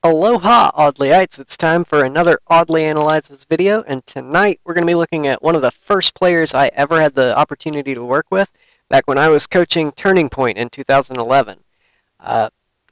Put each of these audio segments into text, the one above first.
Aloha, Audleyites! It's time for another Audley Analyzes video, and tonight we're going to be looking at one of the first players I ever had the opportunity to work with back when I was coaching Turning Point in 2011.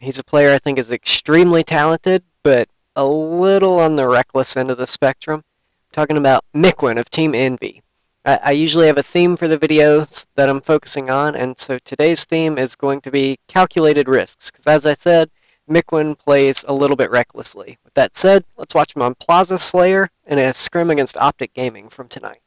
He's a player I think is extremely talented, but a little on the reckless end of the spectrum. I'm talking about Mikwen of Team Envy. I usually have a theme for the videos that I'm focusing on, and so today's theme is going to be calculated risks, because as I said, Mikwen plays a little bit recklessly. With that said, let's watch him on Plaza Slayer in a scrim against OpTic Gaming from tonight.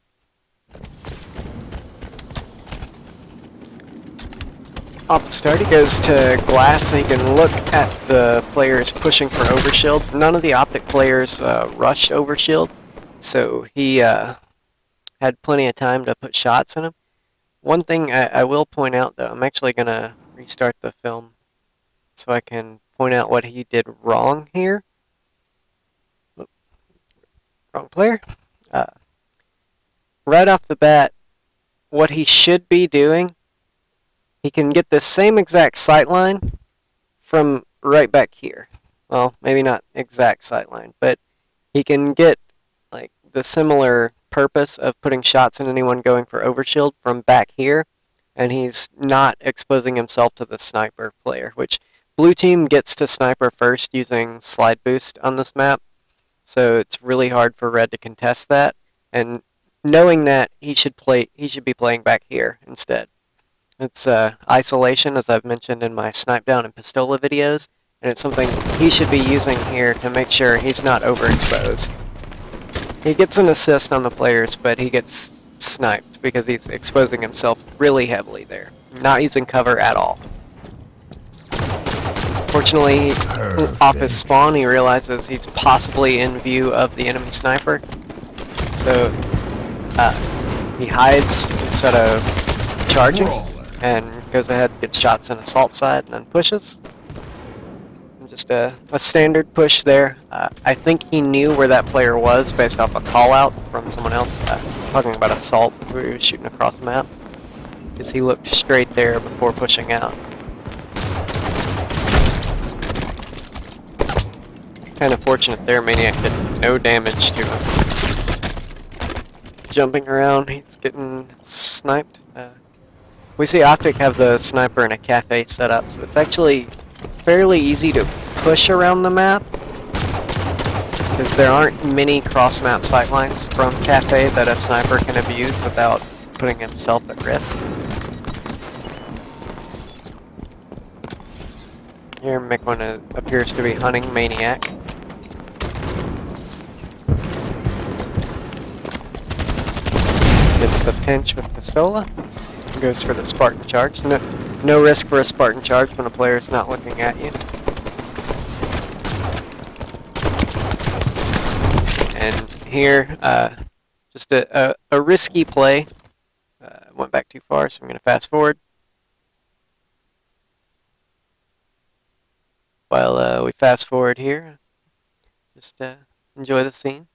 Off the start, he goes to glass so he can look at the players pushing for overshield. None of the OpTic players rushed overshield, so he had plenty of time to put shots in him. One thing I will point out, though, I'm actually going to restart the film so I can point out what he did wrong here. Oop, wrong player. Right off the bat, what he should be doing, he can get the same exact sight line from right back here. Well, maybe not exact sight line, but he can get like the similar purpose of putting shots in anyone going for overshield from back here, and he's not exposing himself to the sniper player, which blue team gets to sniper first using slide boost on this map, so it's really hard for red to contest that. And knowing that, he should be playing back here instead. It's isolation, as I've mentioned in my snipe down and pistola videos, and it's something he should be using here to make sure he's not overexposed. He gets an assist on the players, but he gets sniped because he's exposing himself really heavily there, not using cover at all. Fortunately, off his spawn, he realizes he's possibly in view of the enemy sniper. So he hides instead of charging and goes ahead and gets shots in assault side and then pushes. Just a standard push there. I think he knew where that player was based off a call out from someone else talking about assault where he was shooting across the map, because he looked straight there before pushing out. Kind of fortunate there, Maniac did no damage to him. Jumping around, he's getting sniped. We see OpTic have the sniper in a cafe set up, so it's actually fairly easy to push around the map, because there aren't many cross-map sightlines from cafe that a sniper can abuse without putting himself at risk. Here, Mikwen appears to be hunting Maniac. Gets the pinch with Pistola. Goes for the Spartan charge. No risk for a Spartan charge when a player is not looking at you. And here, just a risky play. Went back too far, so I'm going to fast forward. While we fast forward here, just enjoy the scene.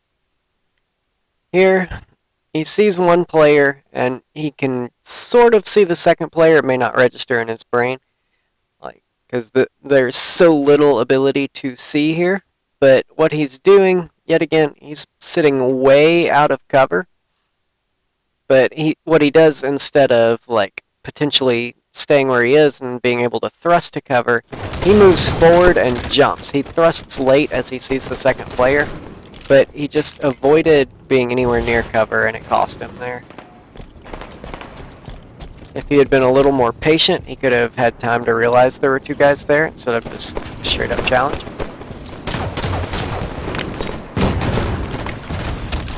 Here, he sees one player, and he can sort of see the second player. It may not register in his brain, because there's so little ability to see here. But what he's doing, yet again, he's sitting way out of cover. But what he does, instead of potentially staying where he is and being able to thrust to cover, he moves forward and jumps. He thrusts late as he sees the second player, but he just avoided being anywhere near cover, and it cost him there. If he had been a little more patient, he could have had time to realize there were two guys there instead of just straight up challenge.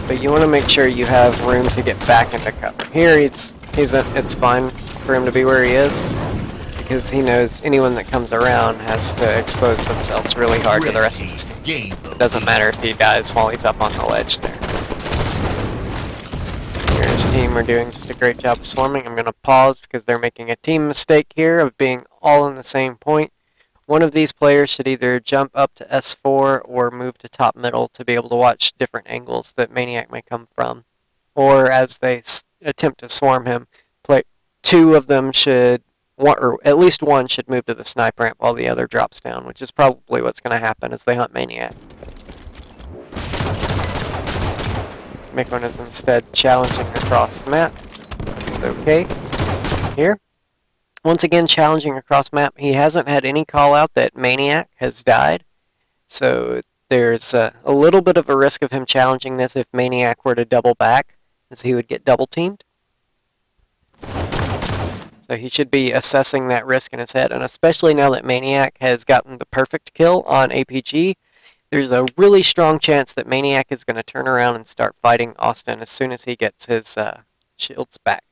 But you want to make sure you have room to get back into cover. Here, it's fine for him to be where he is, because he knows anyone that comes around has to expose themselves really hard to the rest of his team. It doesn't matter if he dies while he's up on the ledge there. Here, his team are doing just a great job of swarming. I'm going to pause because they're making a team mistake here of being all in the same point. One of these players should either jump up to S4 or move to top middle to be able to watch different angles that Maniac may come from. Or as they attempt to swarm him, two of them should one, or at least one should move to the sniper ramp while the other drops down, which is probably what's going to happen as they hunt Maniac. Mikwen is instead challenging across the map. This is okay. Here. Once again, challenging across map. He hasn't had any call out that Maniac has died. So there's a little bit of a risk of him challenging this if Maniac were to double back, as he would get double teamed. So he should be assessing that risk in his head, and especially now that Maniac has gotten the perfect kill on APG, there's a really strong chance that Maniac is going to turn around and start fighting Austin as soon as he gets his shields back.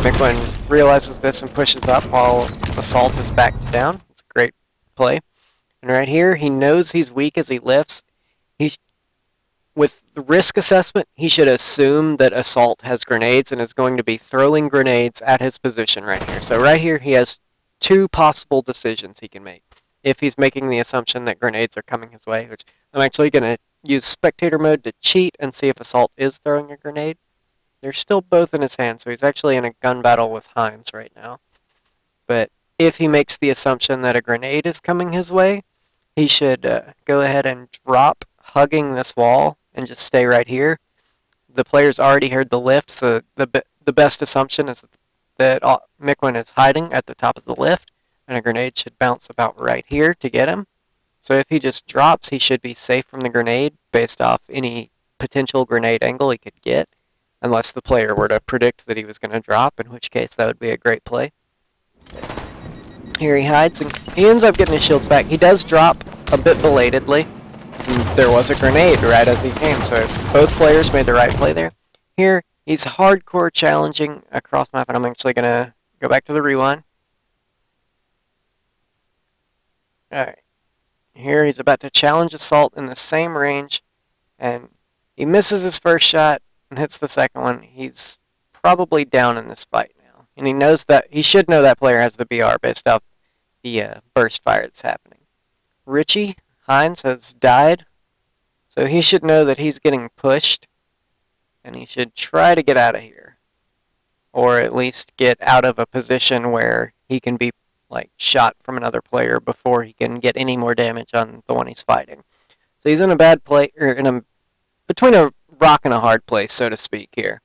Mikwen realizes this and pushes up while Assault is backed down. It's a great play. And right here, he knows he's weak as he lifts. With the risk assessment, he should assume that Assault has grenades and is going to be throwing grenades at his position right here. So right here, he has two possible decisions he can make. If he's making the assumption that grenades are coming his way, which I'm actually going to use spectator mode to cheat and see if Assault is throwing a grenade. They're still both in his hand, so he's actually in a gun battle with Hines right now. But if he makes the assumption that a grenade is coming his way, he should go ahead and drop, hugging this wall, and just stay right here. The player's already heard the lift, so the best assumption is that Mikwen is hiding at the top of the lift, and a grenade should bounce about right here to get him. So if he just drops, he should be safe from the grenade based off any potential grenade angle he could get, unless the player were to predict that he was going to drop, in which case that would be a great play. Here he hides, and he ends up getting his shields back. He does drop a bit belatedly. There was a grenade right as he came, so both players made the right play there. Here, he's hardcore challenging across map, and I'm actually going to go back to the rewind. Alright. Here, he's about to challenge Assault in the same range, and he misses his first shot and hits the second one. He's probably down in this fight now, and he knows that he should know that player has the BR based off the burst fire that's happening. Richie Hines has died, so he should know that he's getting pushed, and he should try to get out of here, or at least get out of a position where he can be like shot from another player before he can get any more damage on the one he's fighting. So he's in a bad play, or between a rock and a hard place, so to speak. Here,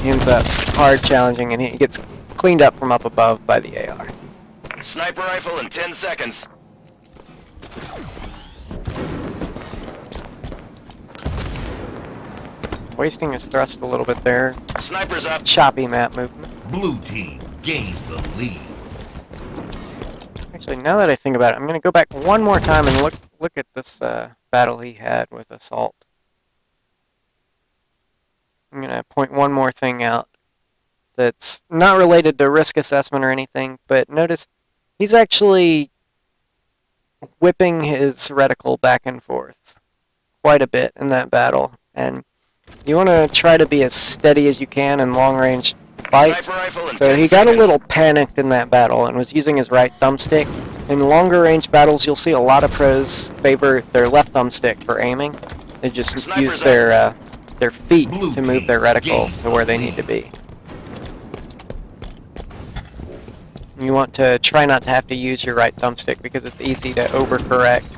he ends up hard challenging, and he gets cleaned up from up above by the AR. Sniper rifle in 10 seconds. Wasting his thrust a little bit there. Sniper's up. Choppy map movement. Blue team gains the lead. Actually, now that I think about it, I'm going to go back one more time and look at this battle he had with Assault. I'm going to point one more thing out that's not related to risk assessment or anything, but notice he's actually whipping his reticle back and forth quite a bit in that battle, and you want to try to be as steady as you can in long-range fights. So he got a little panicked in that battle and was using his right thumbstick. In longer-range battles, you'll see a lot of pros favor their left thumbstick for aiming. They just use their feet to move their reticle to where they need to be. You want to try not to have to use your right thumbstick because it's easy to overcorrect.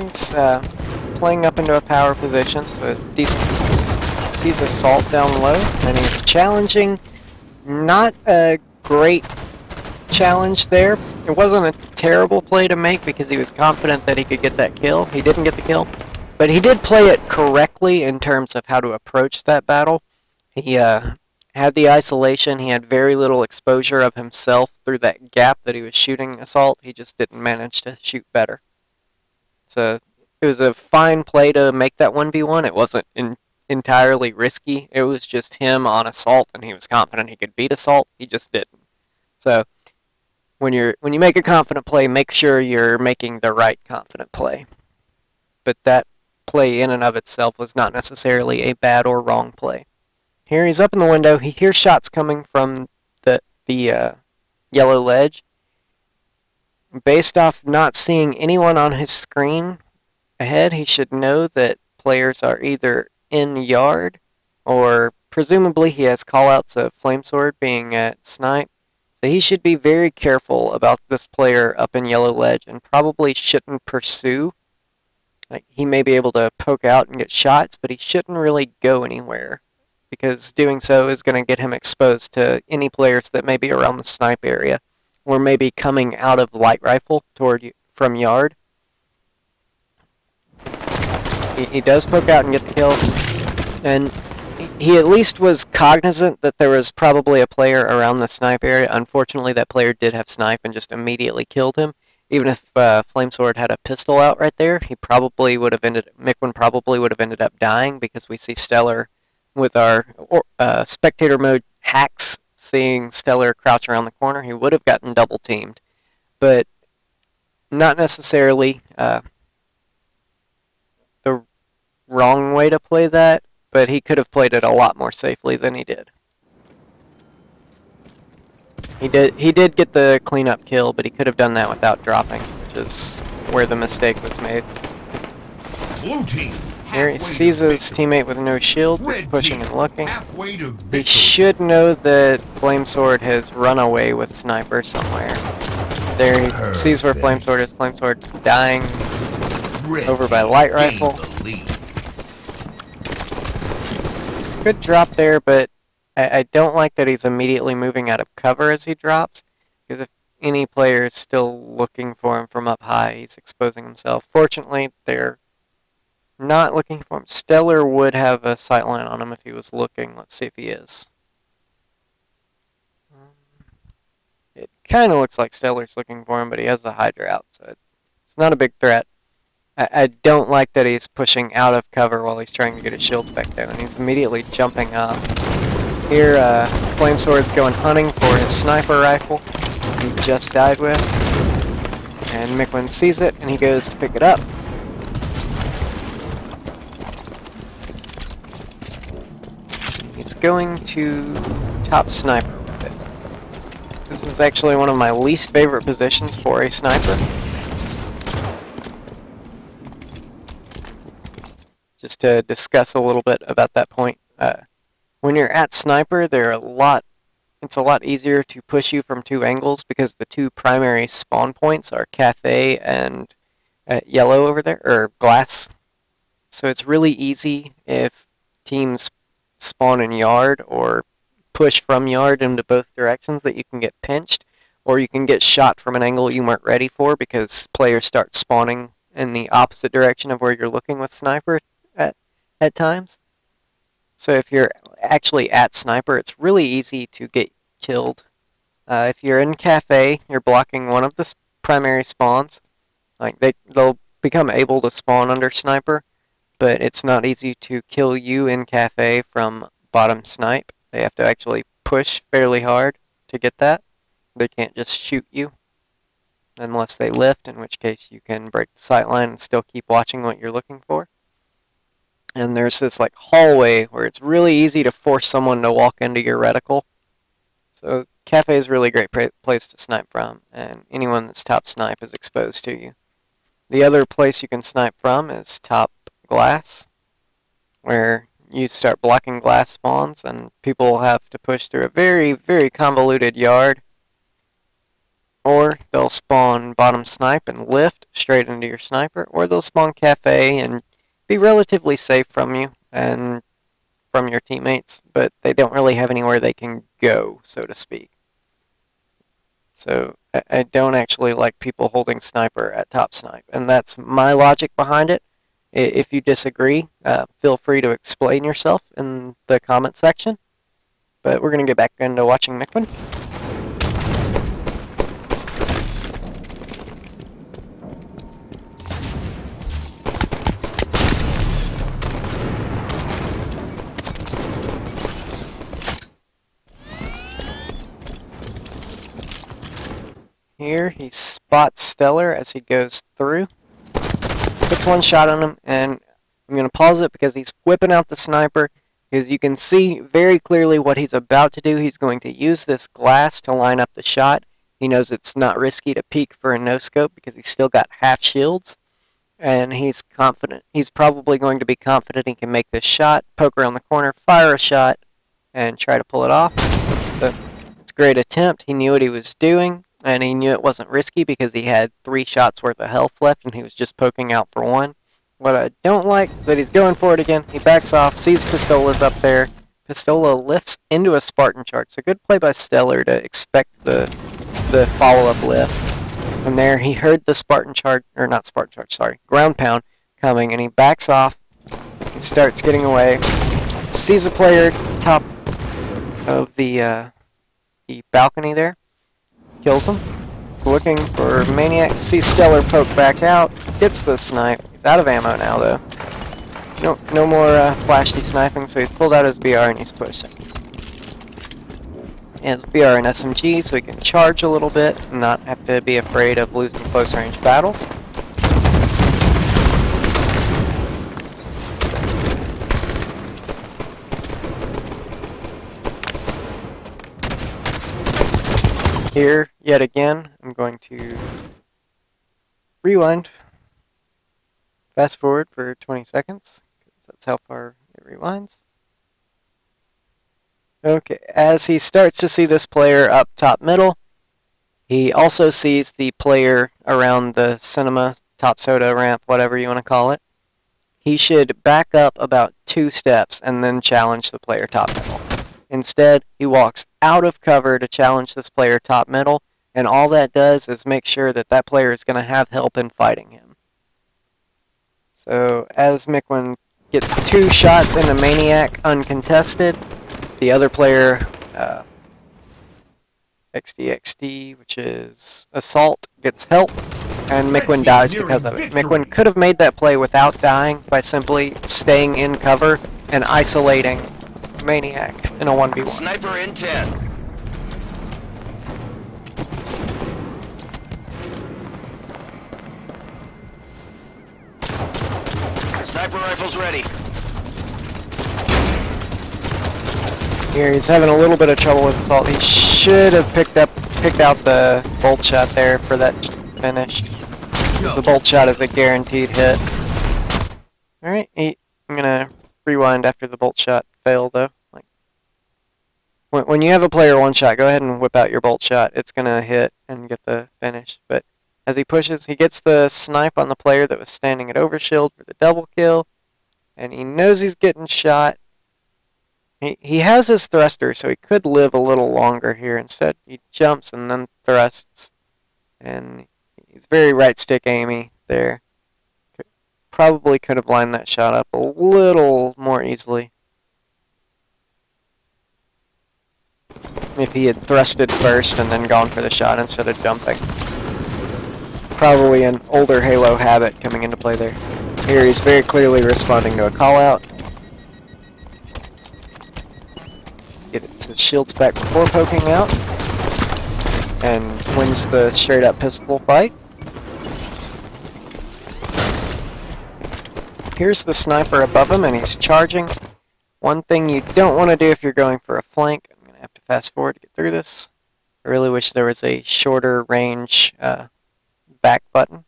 He's playing up into a power position, so decent. Sees Assault down low, and he's challenging. Not a great challenge there. It wasn't a terrible play to make because he was confident that he could get that kill. He didn't get the kill, but he did play it correctly in terms of how to approach that battle. He had the isolation. He had very little exposure of himself through that gap that he was shooting Assault. He just didn't manage to shoot better. So it was a fine play to make that 1v1. It wasn't entirely risky. It was just him on Assault, and he was confident he could beat Assault. He just didn't. So when you make a confident play, make sure you're making the right confident play. But that play in and of itself was not necessarily a bad or wrong play. Here he's up in the window. He hears shots coming from the yellow ledge. Based off not seeing anyone on his screen ahead, he should know that players are either in yard or presumably he has callouts of Flamesword being at snipe. So he should be very careful about this player up in yellow ledge and probably shouldn't pursue. Like, he may be able to poke out and get shots, but he shouldn't really go anywhere, because doing so is going to get him exposed to any players that may be around the snipe area, or maybe coming out of light rifle from yard. He does poke out and get the kill, and he at least was cognizant that there was probably a player around the snipe area. Unfortunately, that player did have snipe and just immediately killed him. Even if Flamesword had a pistol out right there, Mikwen probably would have ended up dying, because we see Stellar with our spectator mode hacks, seeing Stellar crouch around the corner. He would have gotten double teamed, but not necessarily the wrong way to play that, but he could have played it a lot more safely than he did. He did get the cleanup kill, but he could have done that without dropping, which is where the mistake was made. Blue team. Here he sees his teammate with no shield, just pushing and looking. He should know that Flamesword has run away with Sniper somewhere. There he sees where Flamesword is. Flamesword dying over by light rifle. Good drop there, but I don't like that he's immediately moving out of cover as he drops, because if any player is still looking for him from up high, he's exposing himself. Fortunately, they're not looking for him. Stellar would have a sightline on him if he was looking. Let's see if he is. It kind of looks like Stellar's looking for him, but he has the Hydra out, so it's not a big threat. I don't like that he's pushing out of cover while he's trying to get his shield back down, and he's immediately jumping up. Here, Flamesword's going hunting for his sniper rifle he just died with, and Mikwen sees it, and he goes to pick it up. He's going to top sniper with it. This is actually one of my least favorite positions for a sniper. Just to discuss a little bit about that point. When you're at sniper, it's a lot easier to push you from two angles, because the two primary spawn points are cafe and yellow over there, or glass. So it's really easy if teams spawn in yard or push from yard into both directions that you can get pinched, or you can get shot from an angle you weren't ready for, because players start spawning in the opposite direction of where you're looking with sniper at times. So if you're actually at sniper, it's really easy to get killed. If you're in cafe, you're blocking one of the primary spawns. Like, they'll become able to spawn under sniper, but it's not easy to kill you in cafe from bottom snipe. They have to actually push fairly hard to get that. They can't just shoot you unless they lift, in which case you can break the sight line and still keep watching what you're looking for. And there's this like hallway where it's really easy to force someone to walk into your reticle. So cafe is a really great place to snipe from, and anyone that's top snipe is exposed to you. The other place you can snipe from is top glass, where you start blocking glass spawns, and people will have to push through a very, very convoluted yard. Or they'll spawn bottom snipe and lift straight into your sniper, or they'll spawn cafe and be relatively safe from you and from your teammates, but they don't really have anywhere they can go, so to speak. So I don't actually like people holding sniper at top snipe, and that's my logic behind it. If you disagree, feel free to explain yourself in the comment section. But we're going to get back into watching Mikwen. Here, he spots Stellar as he goes through. Puts one shot on him, and I'm going to pause it because he's whipping out the sniper. Because you can see very clearly what he's about to do. He's going to use this glass to line up the shot. He knows it's not risky to peek for a no-scope because he's still got half shields. And he's confident. He's probably going to be confident he can make this shot, poke around the corner, fire a shot, and try to pull it off. But it's a great attempt. He knew what he was doing, and he knew it wasn't risky because he had 3 shots worth of health left, and he was just poking out for 1. What I don't like is that he's going for it again. He backs off, sees Pistola's up there. Pistola lifts into a Spartan charge. So good play by Stellar to expect the follow-up lift. And there he heard the Spartan charge, or not Spartan charge, sorry, ground pound coming, and he backs off. He starts getting away. Sees a player top of the balcony there. Kills him. Looking for Maniac. Sees Stellar poke back out. Gets the snipe. He's out of ammo now, though. No more flashy sniping, so he's pulled out his BR and he's pushing. He has BR and SMG, so he can charge a little bit and not have to be afraid of losing close-range battles. Here, yet again, I'm going to rewind, fast forward for 20 seconds, because that's how far it rewinds. Okay, as he starts to see this player up top middle, he also sees the player around the cinema, top soda ramp, whatever you want to call it. He should back up about 2 steps and then challenge the player top middle. Instead, he walks out of cover to challenge this player top middle, and all that does is make sure that that player is going to have help in fighting him. So, as Mikwen gets 2 shots into Maniac uncontested, the other player, XDXD, which is Assault, gets help, and Mikwen dies because of it. Mikwen could have made that play without dying by simply staying in cover and isolating Maniac in a 1v1. Sniper in 10. Sniper rifles ready. Here he's having a little bit of trouble with Assault. He should have picked out the bolt shot there for that finish. The bolt shot is a guaranteed hit. Alright, I'm gonna rewind after the bolt shot failed though. When you have a player one shot, go ahead and whip out your bolt shot. It's going to hit and get the finish. But as he pushes, he gets the snipe on the player that was standing at overshield for the double kill. And he knows he's getting shot. He has his thruster, so he could live a little longer here. Instead, he jumps and then thrusts. And he's very right stick aimy there. Probably could have lined that shot up a little more easily if he had thrusted first and then gone for the shot instead of jumping. Probably an older Halo habit coming into play there. Here he's very clearly responding to a call out. Gets his shields back before poking out and wins the straight up pistol fight. Here's the sniper above him and he's charging. One thing you don't want to do if you're going for a flank, I'm going to have to fast forward to get through this. I really wish there was a shorter range back button.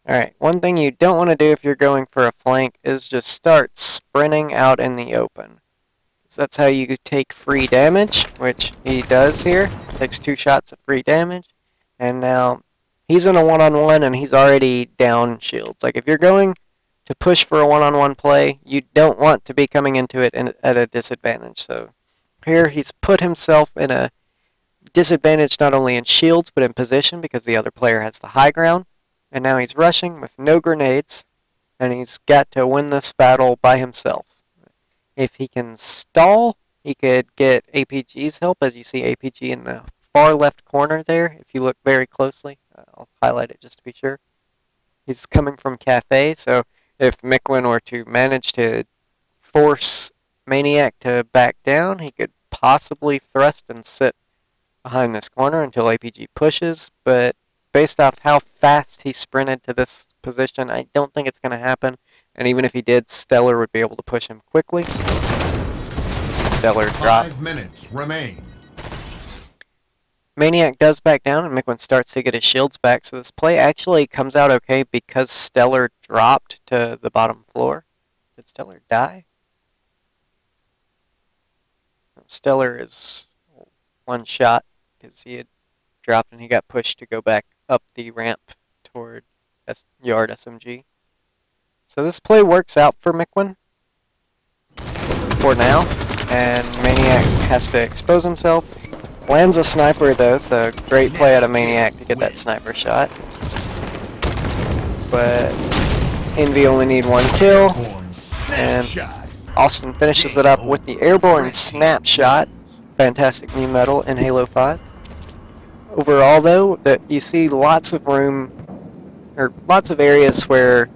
Alright, one thing you don't want to do if you're going for a flank is just start sprinting out in the open. That's how you take free damage, which he does here. Takes 2 shots of free damage. And now he's in a one-on-one and he's already down shields. Like if you're going to push for a one-on-one play, you don't want to be coming into it at a disadvantage. So here he's put himself in a disadvantage not only in shields but in position because the other player has the high ground. And now he's rushing with no grenades and he's got to win this battle by himself. If he can stall, he could get APG's help, as you see APG in the far left corner there, if you look very closely. I'll highlight it just to be sure. He's coming from Cafe, so if Mikwen were to manage to force Maniac to back down, he could possibly thrust and sit behind this corner until APG pushes, but based off how fast he sprinted to this position, I don't think it's going to happen. And even if he did, Stellar would be able to push him quickly. Stellar drop. 5 minutes remain. Maniac does back down, and Mikwen starts to get his shields back, so this play actually comes out okay because Stellar dropped to the bottom floor. Did Stellar die? Stellar is one shot because he had dropped and he got pushed to go back up the ramp toward Yard SMG. So this play works out for Mikwen for now, and Maniac has to expose himself. Lands a sniper though, so great play out of Maniac to get that sniper shot. But Envy only need one kill, and Austin finishes it up with the airborne snapshot. Fantastic new medal in Halo 5. Overall though, that you see lots of room, or lots of areas where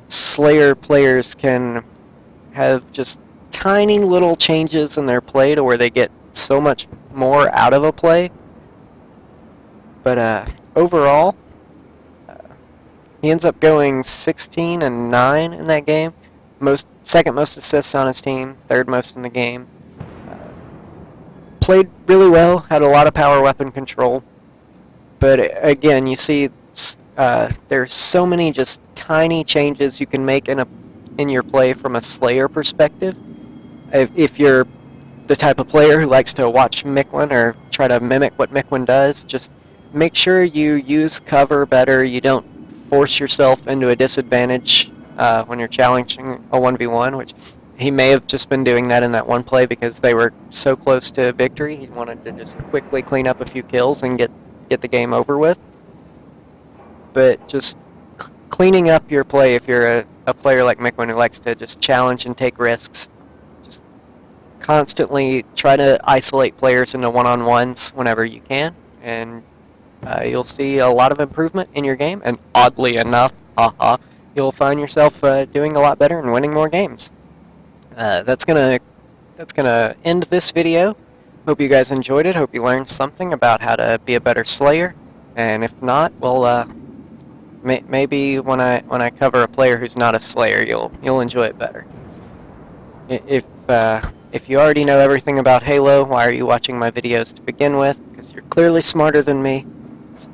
Slayer players can have just tiny little changes in their play to where they get so much more out of a play. But overall, he ends up going 16 and 9 in that game. Second most assists on his team, third most in the game. Played really well, had a lot of power weapon control. But again, you see there's so many just tiny changes you can make in your play from a Slayer perspective. If you're the type of player who likes to watch Mikwen or try to mimic what Mikwen does, just make sure you use cover better. You don't force yourself into a disadvantage when you're challenging a 1v1, which he may have just been doing that in that one play because they were so close to victory. He wanted to just quickly clean up a few kills and get the game over with. But just cleaning up your play if you're a player like Mikwen who likes to just challenge and take risks. Just constantly try to isolate players into one-on-ones whenever you can, and you'll see a lot of improvement in your game, and oddly enough, you'll find yourself doing a lot better and winning more games. That's gonna end this video. Hope you guys enjoyed it. Hope you learned something about how to be a better Slayer, and if not, well, maybe when I cover a player who's not a Slayer, you'll enjoy it better. If you already know everything about Halo, why are you watching my videos to begin with? Because you're clearly smarter than me.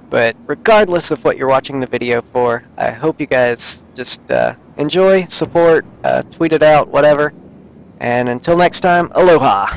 But regardless of what you're watching the video for, I hope you guys just enjoy, support, tweet it out, whatever. And until next time, aloha!